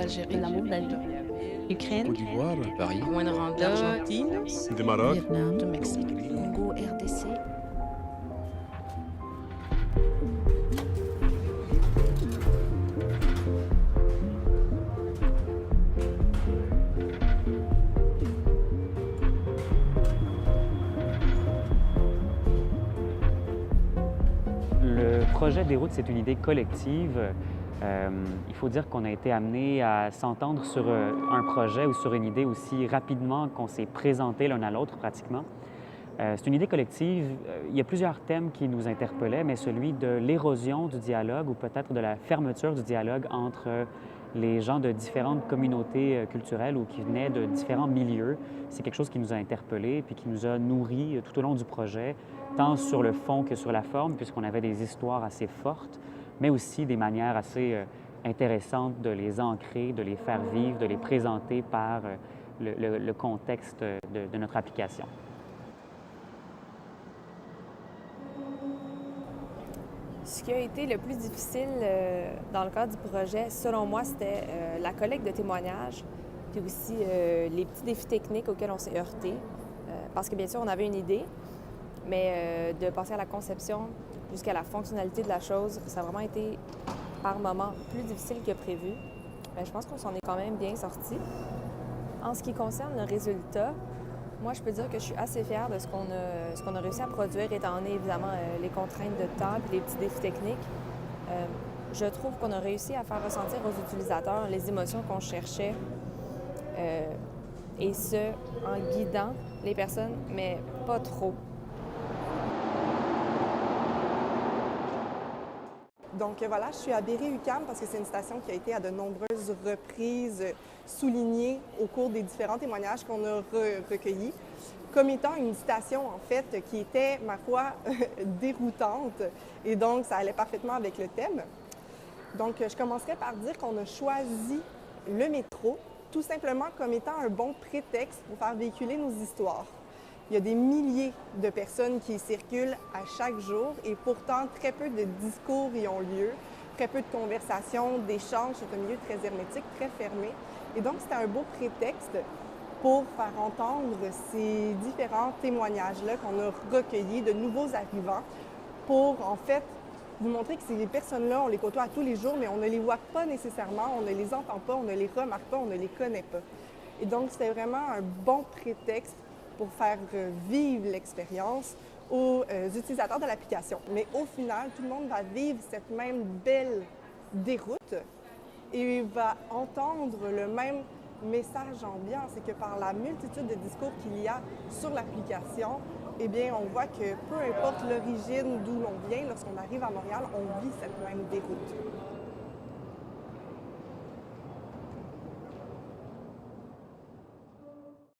l'Algérie, l'amour de la vie. Ukraine, Côte d'Ivoire, Paris, Rwanda, l'Argentine, du Maroc, Vietnam, le Mexique. Congo, RDC. Le projet des routes, c'est une idée collective. Il faut dire qu'on a été amené à s'entendre sur un projet ou sur une idée aussi rapidement qu'on s'est présenté l'un à l'autre pratiquement. C'est une idée collective. Il y a plusieurs thèmes qui nous interpellaient, mais celui de l'érosion du dialogue ou peut-être de la fermeture du dialogue entre les gens de différentes communautés culturelles ou qui venaient de différents milieux, c'est quelque chose qui nous a interpellés puis qui nous a nourris tout au long du projet, tant sur le fond que sur la forme, puisqu'on avait des histoires assez fortes, mais aussi des manières assez intéressantes de les ancrer, de les faire vivre, de les présenter par le contexte de notre application. Ce qui a été le plus difficile dans le cadre du projet, selon moi, c'était la collecte de témoignages, puis aussi les petits défis techniques auxquels on s'est heurté. Parce que bien sûr, on avait une idée, mais de passer à la conception jusqu'à la fonctionnalité de la chose, ça a vraiment été par moments plus difficile que prévu. Mais je pense qu'on s'en est quand même bien sorti. En ce qui concerne le résultat, moi, je peux dire que je suis assez fière de ce qu'on a réussi à produire, étant donné évidemment les contraintes de temps et les petits défis techniques. Je trouve qu'on a réussi à faire ressentir aux utilisateurs les émotions qu'on cherchait, et ce, en guidant les personnes, mais pas trop. Donc voilà, je suis à Berry-UQAM parce que c'est une station qui a été à de nombreuses reprises soulignée au cours des différents témoignages qu'on a recueillis, comme étant une station en fait qui était, ma foi, déroutante, et donc ça allait parfaitement avec le thème. Donc je commencerai par dire qu'on a choisi le métro tout simplement comme étant un bon prétexte pour faire véhiculer nos histoires. Il y a des milliers de personnes qui y circulent à chaque jour et pourtant très peu de discours y ont lieu, très peu de conversations, d'échanges. C'est un milieu très hermétique, très fermé. Et donc, c'était un beau prétexte pour faire entendre ces différents témoignages-là qu'on a recueillis de nouveaux arrivants pour, en fait, vous montrer que ces personnes-là, on les côtoie tous les jours, mais on ne les voit pas nécessairement, on ne les entend pas, on ne les remarque pas, on ne les connaît pas. Et donc, c'était vraiment un bon prétexte pour faire vivre l'expérience aux utilisateurs de l'application. Mais au final, tout le monde va vivre cette même belle déroute et va entendre le même message ambiant. C'est que par la multitude de discours qu'il y a sur l'application, eh bien, on voit que peu importe l'origine d'où l'on vient, lorsqu'on arrive à Montréal, on vit cette même déroute.